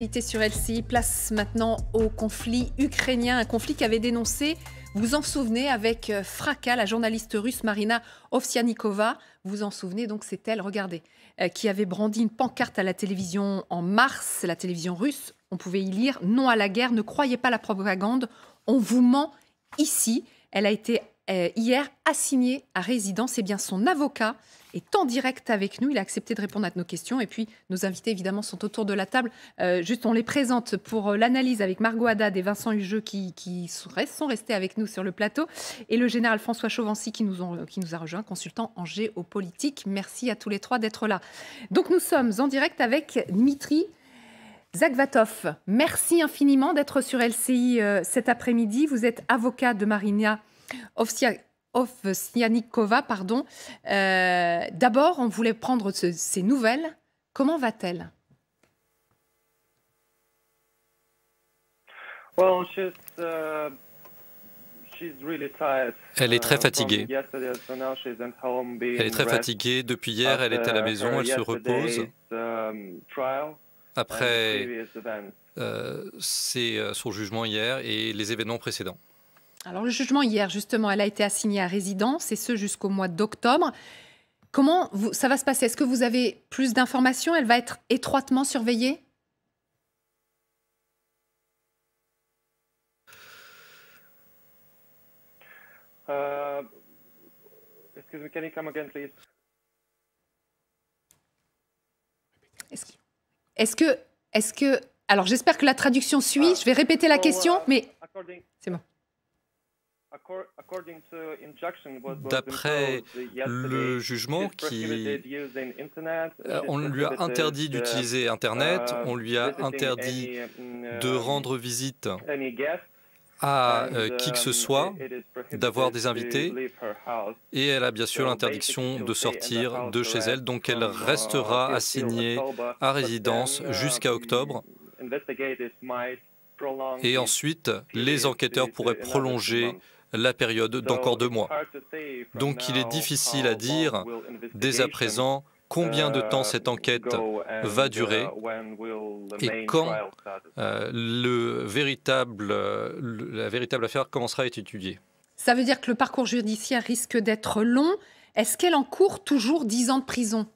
Sur LCI, place maintenant au conflit ukrainien, un conflit qu'avait dénoncé, vous vous en souvenez, avec fracas, la journaliste russe Marina Ovsiannikova. Vous vous en souvenez, donc c'est elle, regardez, qui avait brandi une pancarte à la télévision en mars, la télévision russe. On pouvait y lire « Non à la guerre, ne croyez pas la propagande, on vous ment ici ». Elle a été hier assignée à résidence. Et bien son avocat est en direct avec nous. Il a accepté de répondre à nos questions. Et puis, nos invités, évidemment, sont autour de la table. Juste, on les présente pour l'analyse avec Margot Haddad et Vincent Hugeux qui sont restés avec nous sur le plateau. Et le général François Chauvency qui nous a rejoint, consultant en géopolitique. Merci à tous les trois d'être là. Donc, nous sommes en direct avec Dmitri Zagvatov. Merci infiniment d'être sur LCI cet après-midi. Vous êtes avocat de Marina Ovsiannikova, pardon. D'abord, on voulait prendre ces nouvelles. Comment va-t-elle? Elle est très fatiguée. Elle est très fatiguée. Depuis hier, elle est à la maison, elle se repose. Après son jugement hier et les événements précédents. Alors le jugement hier, justement, elle a été assignée à résidence, et ce jusqu'au mois d'octobre. Comment ça va se passer? Est-ce que vous avez plus d'informations? Elle va être étroitement surveillée? Excuse me, can you come again, please? Est-ce que... Alors, j'espère que la traduction suit. Je vais répéter la question, mais c'est bon. D'après le jugement, on lui a interdit d'utiliser Internet, on lui a interdit de rendre visite à qui que ce soit, d'avoir des invités, et elle a bien sûr l'interdiction de sortir de chez elle, donc elle restera assignée à résidence jusqu'à octobre, et ensuite les enquêteurs pourraient prolonger la période d'encore 2 mois. Donc il est difficile à dire dès à présent combien de temps cette enquête va durer et quand la véritable affaire commencera à être étudiée. Ça veut dire que le parcours judiciaire risque d'être long. Est-ce qu'elle encourt toujours 10 ans de prison?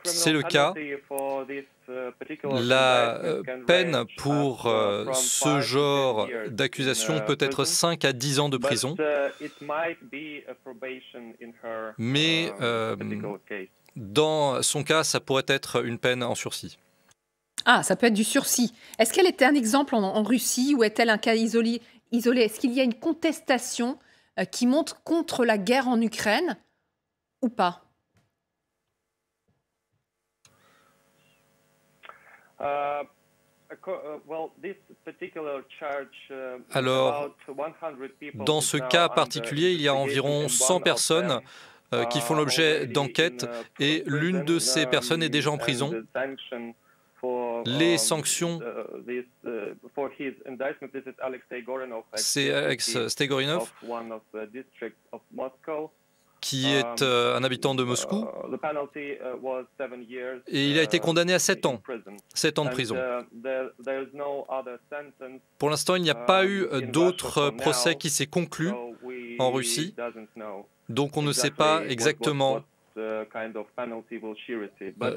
C'est le cas. La peine pour ce genre d'accusation peut être 5 à 10 ans de prison, mais dans son cas, ça pourrait être une peine en sursis. Ah, ça peut être du sursis. Est-ce qu'elle était un exemple en Russie, ou est-elle un cas isolé? Est-ce qu'il y a une contestation qui monte contre la guerre en Ukraine ou pas? Alors, dans ce cas particulier, il y a environ 100 personnes qui font l'objet d'enquêtes, et l'une de ces personnes est déjà en prison. Les sanctions, c'est Alex Stegorinov, qui est un habitant de Moscou, et il a été condamné à 7 ans de prison. Pour l'instant, il n'y a pas eu d'autre procès qui s'est conclu en Russie, donc on ne sait pas exactement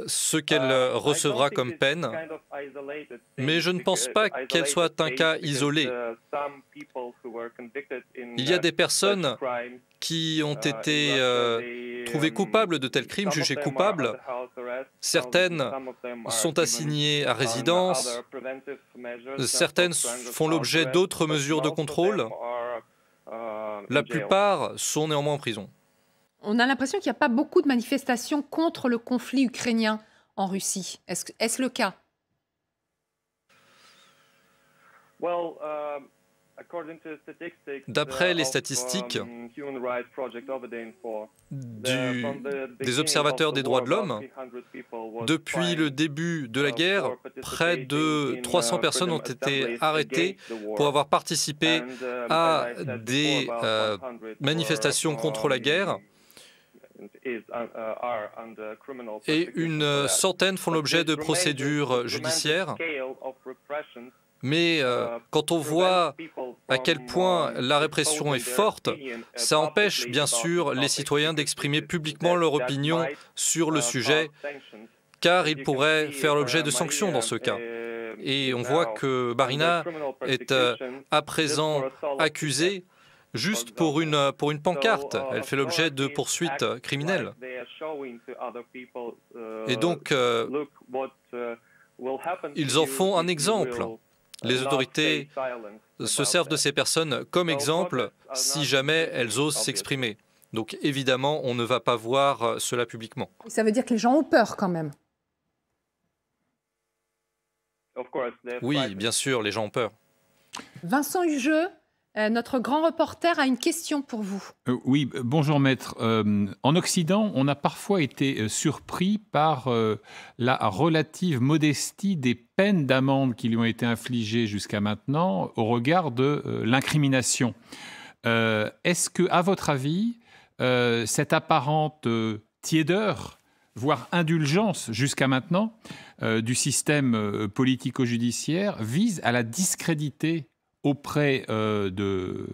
ce qu'elle recevra comme peine, mais je ne pense pas qu'elle soit un cas isolé. Il y a des personnes qui ont été trouvées coupables de tels crimes, jugées coupables. Certaines sont assignées à résidence, certaines font l'objet d'autres mesures de contrôle. La plupart sont néanmoins en prison. On a l'impression qu'il n'y a pas beaucoup de manifestations contre le conflit ukrainien en Russie. Est-ce le cas? D'après les statistiques des observateurs des droits de l'homme, depuis le début de la guerre, près de 300 personnes ont été arrêtées pour avoir participé à des manifestations contre la guerre et une centaine font l'objet de procédures judiciaires. Mais quand on voit à quel point la répression est forte, ça empêche bien sûr les citoyens d'exprimer publiquement leur opinion sur le sujet, car ils pourraient faire l'objet de sanctions dans ce cas. Et on voit que Marina est à présent accusée juste pour une pancarte. Elle fait l'objet de poursuites criminelles. Et donc, ils en font un exemple. Les autorités se servent de ces personnes comme exemple si jamais elles osent s'exprimer. Donc évidemment, on ne va pas voir cela publiquement. Ça veut dire que les gens ont peur quand même. Oui, bien sûr, les gens ont peur. Vincent Hugeux, notre grand reporter, a une question pour vous. Oui, bonjour maître. En Occident, on a parfois été surpris par la relative modestie des peines d'amende qui lui ont été infligées jusqu'à maintenant au regard de l'incrimination. Est-ce que, à votre avis, cette apparente tiédeur, voire indulgence jusqu'à maintenant, du système politico-judiciaire vise à la discréditer auprès de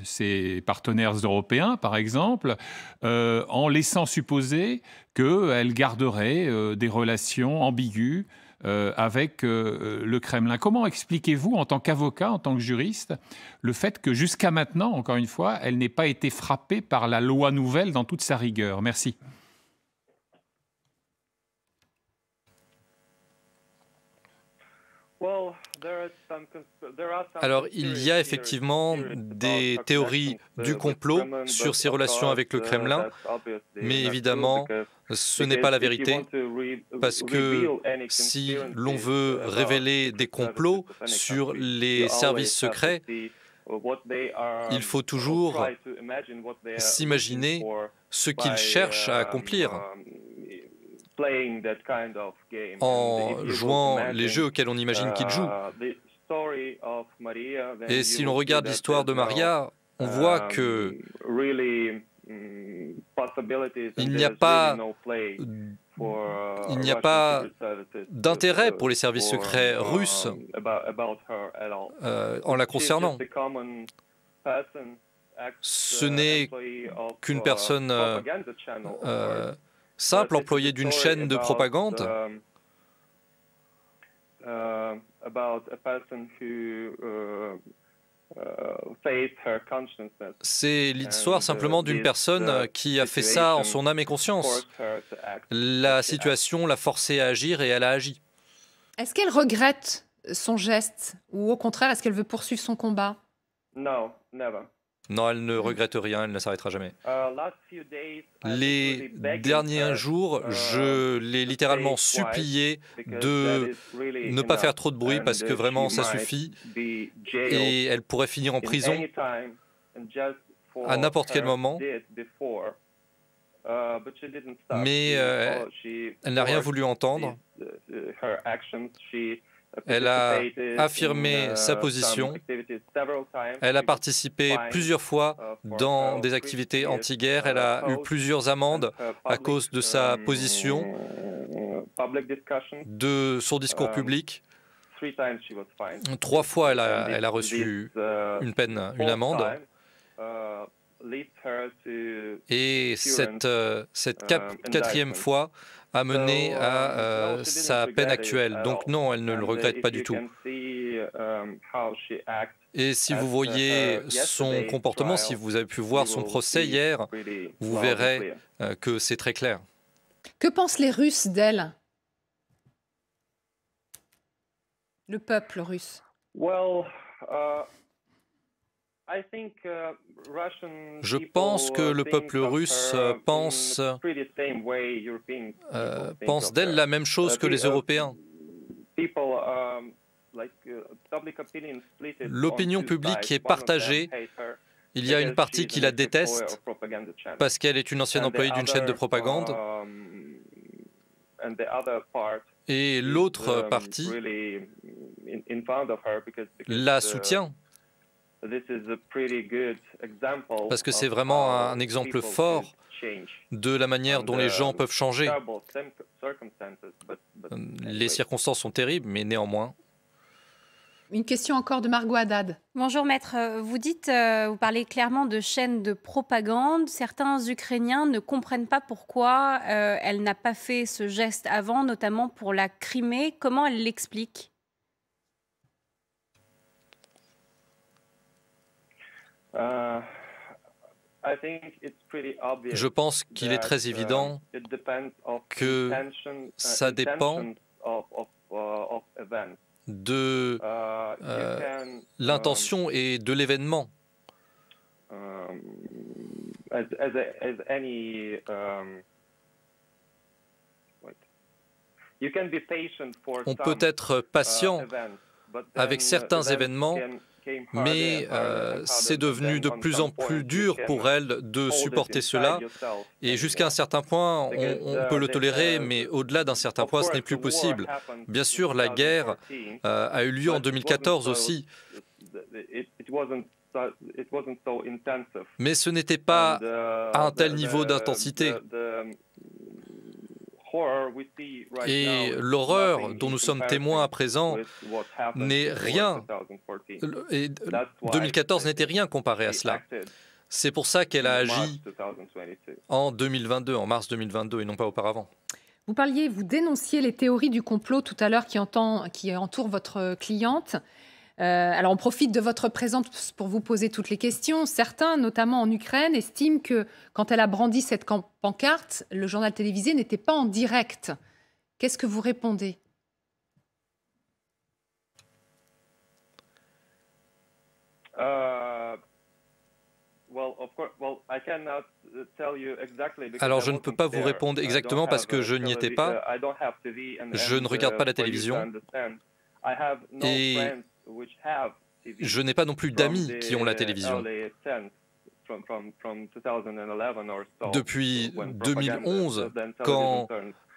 ses partenaires européens, par exemple, en laissant supposer qu'elle garderait des relations ambiguës avec le Kremlin. Comment expliquez-vous, en tant qu'avocat, en tant que juriste, le fait que jusqu'à maintenant, encore une fois, elle n'ait pas été frappée par la loi nouvelle dans toute sa rigueur? Merci. Alors, il y a effectivement des théories du complot sur ses relations avec le Kremlin, mais évidemment, ce n'est pas la vérité, parce que si l'on veut révéler des complots sur les services secrets, il faut toujours s'imaginer ce qu'ils cherchent à accomplir en jouant les jeux auxquels on imagine qu'ils jouent. Et si l'on regarde l'histoire de Maria, on voit que il n'y a pas d'intérêt pour les services secrets russes en la concernant. Ce n'est qu'une personne simple, employé d'une chaîne de propagande, c'est l'histoire simplement d'une personne qui a fait ça en son âme et conscience. La situation l'a forcée à agir et elle a agi. Est-ce qu'elle regrette son geste ou au contraire, est-ce qu'elle veut poursuivre son combat? No, never. Non, elle ne regrette rien, elle ne s'arrêtera jamais. Les derniers jours, je l'ai littéralement supplié de ne pas faire trop de bruit parce que vraiment ça suffit et elle pourrait finir en prison à n'importe quel moment. Mais elle n'a rien voulu entendre. Elle a affirmé sa position. Elle a participé plusieurs fois dans des activités anti-guerre. Elle a eu plusieurs amendes à cause de sa position, de son discours public. 3 fois, elle a reçu une peine, une amende. Et cette 4e fois a mené à sa peine actuelle. Donc non, elle ne le regrette pas du tout. Et si vous voyez son comportement, si vous avez pu voir son procès hier, vous verrez que c'est très clair. Que pensent les Russes d'elle? Le peuple russe? Je pense que le peuple russe pense d'elle la même chose que les Européens. L'opinion publique est partagée. Il y a une partie qui la déteste parce qu'elle est une ancienne employée d'une chaîne de propagande. Et l'autre partie la soutient parce que c'est vraiment un exemple fort de la manière dont les gens peuvent changer. Les circonstances sont terribles, mais néanmoins. Une question encore de Margot Haddad. Bonjour maître, vous parlez clairement de chaîne de propagande. Certains Ukrainiens ne comprennent pas pourquoi elle n'a pas fait ce geste avant, notamment pour la Crimée. Comment elle l'explique ? Je pense qu'il est très évident que ça dépend de l'intention et de l'événement. On peut être patient avec certains événements, mais c'est devenu de plus en plus dur pour elle de supporter cela. Et jusqu'à un certain point, on peut le tolérer, mais au-delà d'un certain point, ce n'est plus possible. Bien sûr, la guerre a eu lieu en 2014 aussi. Mais ce n'était pas à un tel niveau d'intensité. Et l'horreur dont nous sommes témoins à présent n'est rien. Et 2014 n'était rien comparé à cela. C'est pour ça qu'elle a agi en 2022, en mars 2022, et non pas auparavant. Vous dénonciez les théories du complot tout à l'heure qui entourent votre cliente. Alors, on profite de votre présence pour vous poser toutes les questions. Certains, notamment en Ukraine, estiment que quand elle a brandi cette pancarte, le journal télévisé n'était pas en direct. Qu'est-ce que vous répondez ? Alors, je ne peux pas vous répondre exactement parce que je n'y étais pas. Je ne regarde pas la télévision. Et je n'ai pas non plus d'amis qui ont la télévision. Depuis 2011, quand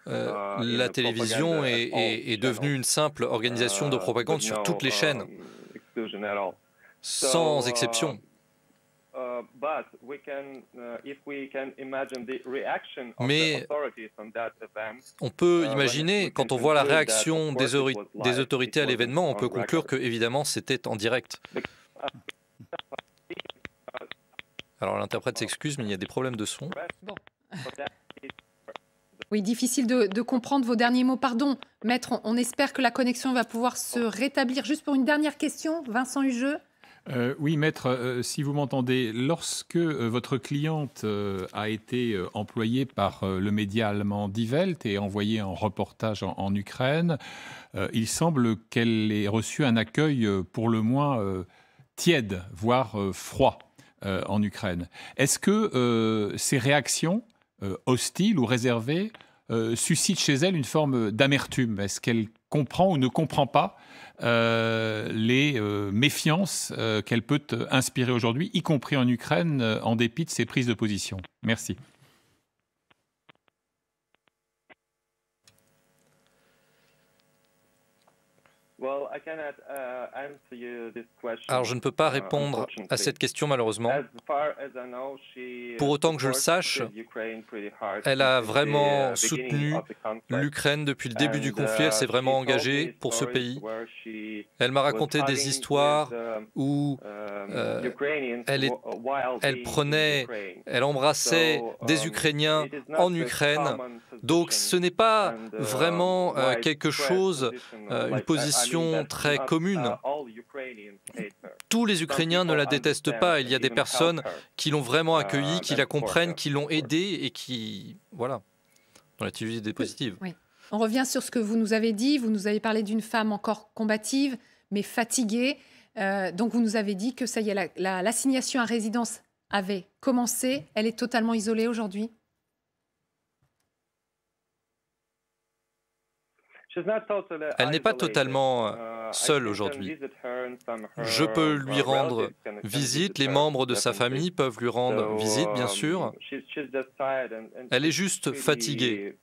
la télévision est devenue une simple organisation de propagande sur toutes les chaînes, sans exception. Mais on peut imaginer, quand on voit la réaction des autorités à l'événement, on peut conclure que, évidemment, c'était en direct. Alors l'interprète s'excuse, mais il y a des problèmes de son. Bon. Oui, difficile de comprendre vos derniers mots. Pardon, maître, on espère que la connexion va pouvoir se rétablir. Juste pour une dernière question, Vincent Hugeux. Oui, maître, si vous m'entendez, lorsque votre cliente a été employée par le média allemand Die Welt et envoyée en reportage en Ukraine, il semble qu'elle ait reçu un accueil pour le moins tiède, voire froid en Ukraine. Est-ce que ces réactions hostiles ou réservées suscitent chez elle une forme d'amertume? Est-ce qu'elle comprend ou ne comprend pas les méfiances qu'elle peut inspirer aujourd'hui, y compris en Ukraine, en dépit de ses prises de position? Merci. Alors, je ne peux pas répondre à cette question, malheureusement. Pour autant que je le sache, elle a vraiment soutenu l'Ukraine depuis le début du conflit. Elle s'est vraiment engagée pour ce pays. Elle m'a raconté des histoires où elle embrassait des Ukrainiens en Ukraine. Donc, ce n'est pas vraiment quelque chose, une position très commune. Tous les Ukrainiens ne la détestent pas. Il y a des personnes qui l'ont vraiment accueillie, qui la comprennent, qui l'ont aidée et qui, voilà, ont l'attitude des positives. Oui. On revient sur ce que vous nous avez dit. Vous nous avez parlé d'une femme encore combative, mais fatiguée. Donc, vous nous avez dit que ça y est, l'assignation à résidence avait commencé. Elle est totalement isolée aujourd'hui. Elle n'est pas totalement seule aujourd'hui. Je peux lui rendre visite, les membres de sa famille peuvent lui rendre visite, bien sûr. Elle est juste fatiguée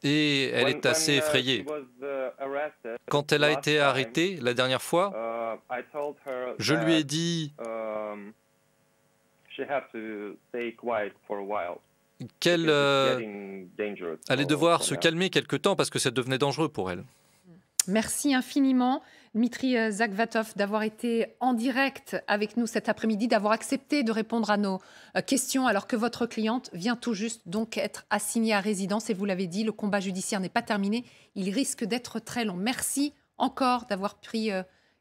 et elle est assez effrayée. Quand elle a été arrêtée la dernière fois, je lui ai dit qu'elle allait devoir se calmer quelque temps parce que ça devenait dangereux pour elle. Merci infiniment, Dmitri Zakvatov, d'avoir été en direct avec nous cet après-midi, d'avoir accepté de répondre à nos questions alors que votre cliente vient tout juste donc être assignée à résidence. Et vous l'avez dit, le combat judiciaire n'est pas terminé. Il risque d'être très long. Merci encore d'avoir pris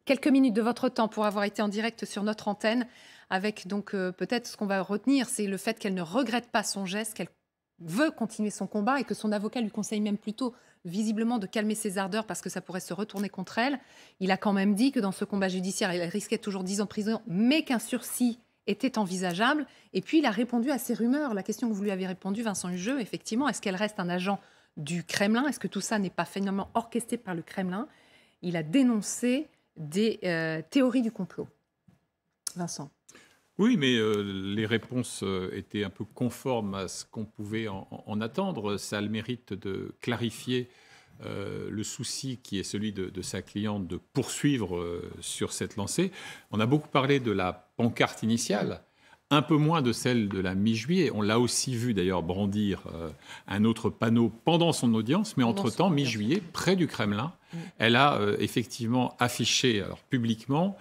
quelques minutes de votre temps pour avoir été en direct sur notre antenne. Avec donc peut-être ce qu'on va retenir, c'est le fait qu'elle ne regrette pas son geste, qu'elle veut continuer son combat et que son avocat lui conseille même plutôt visiblement de calmer ses ardeurs parce que ça pourrait se retourner contre elle. Il a quand même dit que dans ce combat judiciaire, elle risquait toujours 10 ans de prison, mais qu'un sursis était envisageable. Et puis, il a répondu à ces rumeurs. La question que vous lui avez répondu, Vincent Hugeux, effectivement, est-ce qu'elle reste un agent du Kremlin? Est-ce que tout ça n'est pas finalement orchestré par le Kremlin? Il a dénoncé des théories du complot. Vincent. Oui, mais les réponses étaient un peu conformes à ce qu'on pouvait en attendre. Ça a le mérite de clarifier le souci qui est celui de sa cliente de poursuivre sur cette lancée. On a beaucoup parlé de la pancarte initiale, un peu moins de celle de la mi-juillet. On l'a aussi vu d'ailleurs brandir un autre panneau pendant son audience, mais entre-temps, mi-juillet, près du Kremlin, elle a effectivement affiché alors, publiquement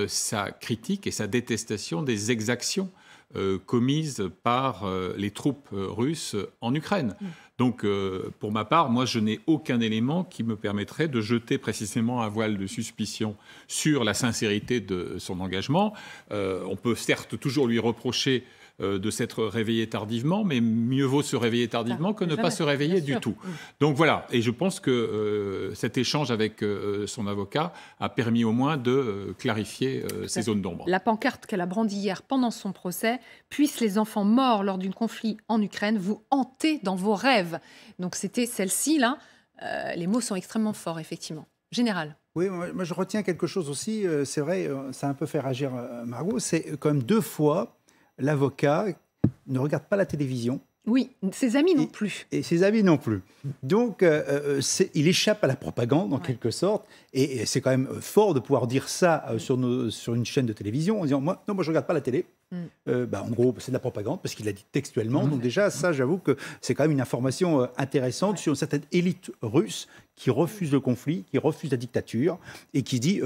sa critique et sa détestation des exactions commises par les troupes russes en Ukraine. Donc, pour ma part, moi, je n'ai aucun élément qui me permettrait de jeter précisément un voile de suspicion sur la sincérité de son engagement. On peut certes toujours lui reprocher de s'être réveillé tardivement, mais mieux vaut se réveiller tardivement que ne pas se réveiller du tout. Donc voilà, et je pense que cet échange avec son avocat a permis au moins de clarifier ces zones d'ombre. La pancarte qu'elle a brandie hier pendant son procès, « Puissent les enfants morts lors d'un conflit en Ukraine vous hanter dans vos rêves ». Donc c'était celle-ci, là. Les mots sont extrêmement forts, effectivement. Général. Oui, moi je retiens quelque chose aussi, c'est vrai, ça a un peu fait réagir Margot, c'est quand même 2 fois l'avocat ne regarde pas la télévision. Oui, ses amis non plus. Et ses amis non plus. Donc, il échappe à la propagande, en quelque sorte. Et c'est quand même fort de pouvoir dire ça sur une chaîne de télévision en disant moi, non, moi, je ne regarde pas la télé. En gros, c'est de la propagande, parce qu'il l'a dit textuellement. Donc déjà, ça, j'avoue que c'est quand même une information intéressante sur une certaine élite russe qui refuse le conflit, qui refuse la dictature, et qui dit...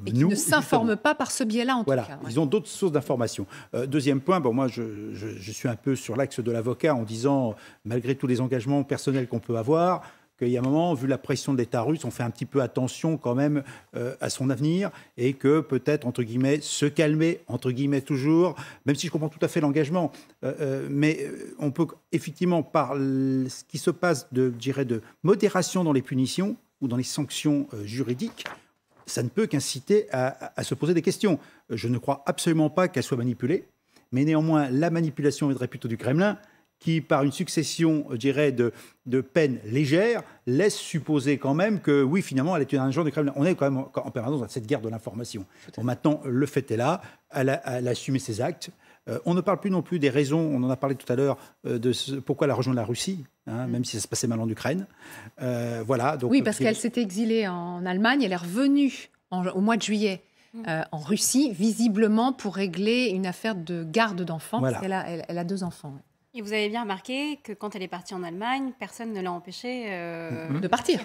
et qui ne s'informe pas par ce biais-là, en tout cas. Ils ont d'autres sources d'informations. Deuxième point, moi, je suis un peu sur l'axe de l'avocat en disant, malgré tous les engagements personnels qu'on peut avoir, qu'il y a un moment, vu la pression de l'État russe, on fait un petit peu attention quand même à son avenir et que peut-être, entre guillemets, se calmer, entre guillemets toujours, même si je comprends tout à fait l'engagement, mais on peut effectivement, par ce qui se passe de modération dans les punitions ou dans les sanctions juridiques, ça ne peut qu'inciter à se poser des questions. Je ne crois absolument pas qu'elle soit manipulée, mais néanmoins, la manipulation viendrait plutôt du Kremlin, qui, par une succession, je dirais, de peines légères, laisse supposer quand même que, oui, finalement, elle est un agent du Kremlin. On est quand même en permanence dans cette guerre de l'information. Bon, maintenant, le fait est là, elle a assumé ses actes. On ne parle plus non plus des raisons, on en a parlé tout à l'heure, pourquoi elle a rejoint la Russie, même si ça se passait mal en Ukraine. Voilà, donc, oui, parce qu'elle s'était exilée en Allemagne, elle est revenue au mois de juillet. En Russie, visiblement pour régler une affaire de garde d'enfants, voilà. Parce qu'elle elle a 2 enfants. Et vous avez bien remarqué que quand elle est partie en Allemagne, personne ne l'a empêchée de partir.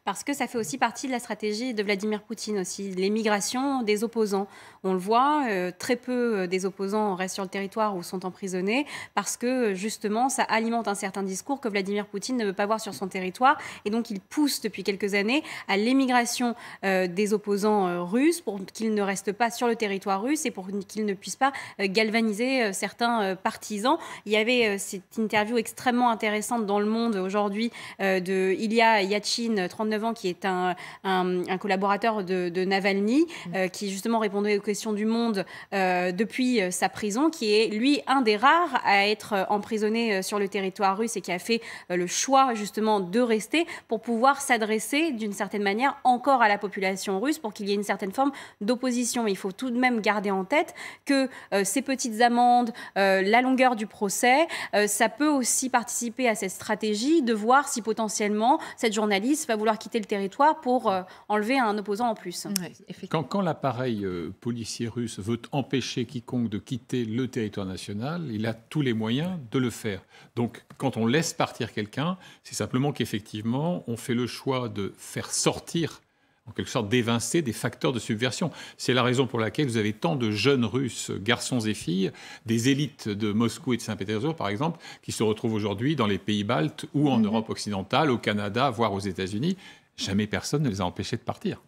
Parce que ça fait aussi partie de la stratégie de Vladimir Poutine aussi, l'émigration des opposants. On le voit, très peu des opposants restent sur le territoire ou sont emprisonnés parce que justement, ça alimente un certain discours que Vladimir Poutine ne veut pas voir sur son territoire. Et donc, il pousse depuis quelques années à l'émigration des opposants russes pour qu'ils ne restent pas sur le territoire russe et pour qu'ils ne puissent pas galvaniser certains partisans. Il y avait cette interview extrêmement intéressante dans Le Monde aujourd'hui de Ilya Yachine, Poutine, 39 ans, qui est un collaborateur de Navalny, qui justement répondait aux questions du Monde depuis sa prison, qui est lui un des rares à être emprisonné sur le territoire russe et qui a fait le choix justement de rester pour pouvoir s'adresser d'une certaine manière encore à la population russe pour qu'il y ait une certaine forme d'opposition. Mais il faut tout de même garder en tête que ces petites amendes, la longueur du procès, ça peut aussi participer à cette stratégie de voir si potentiellement cette journaliste va vouloir quitter le territoire pour enlever un opposant en plus. Ouais, Quand l'appareil policier russe veut empêcher quiconque de quitter le territoire national, il a tous les moyens de le faire. Donc, quand on laisse partir quelqu'un, c'est simplement qu'effectivement, on fait le choix de faire sortir, en quelque sorte d'évincer des facteurs de subversion. C'est la raison pour laquelle vous avez tant de jeunes Russes, garçons et filles, des élites de Moscou et de Saint-Pétersbourg, par exemple, qui se retrouvent aujourd'hui dans les pays baltes ou en Europe occidentale, au Canada, voire aux États-Unis. Jamais personne ne les a empêchés de partir.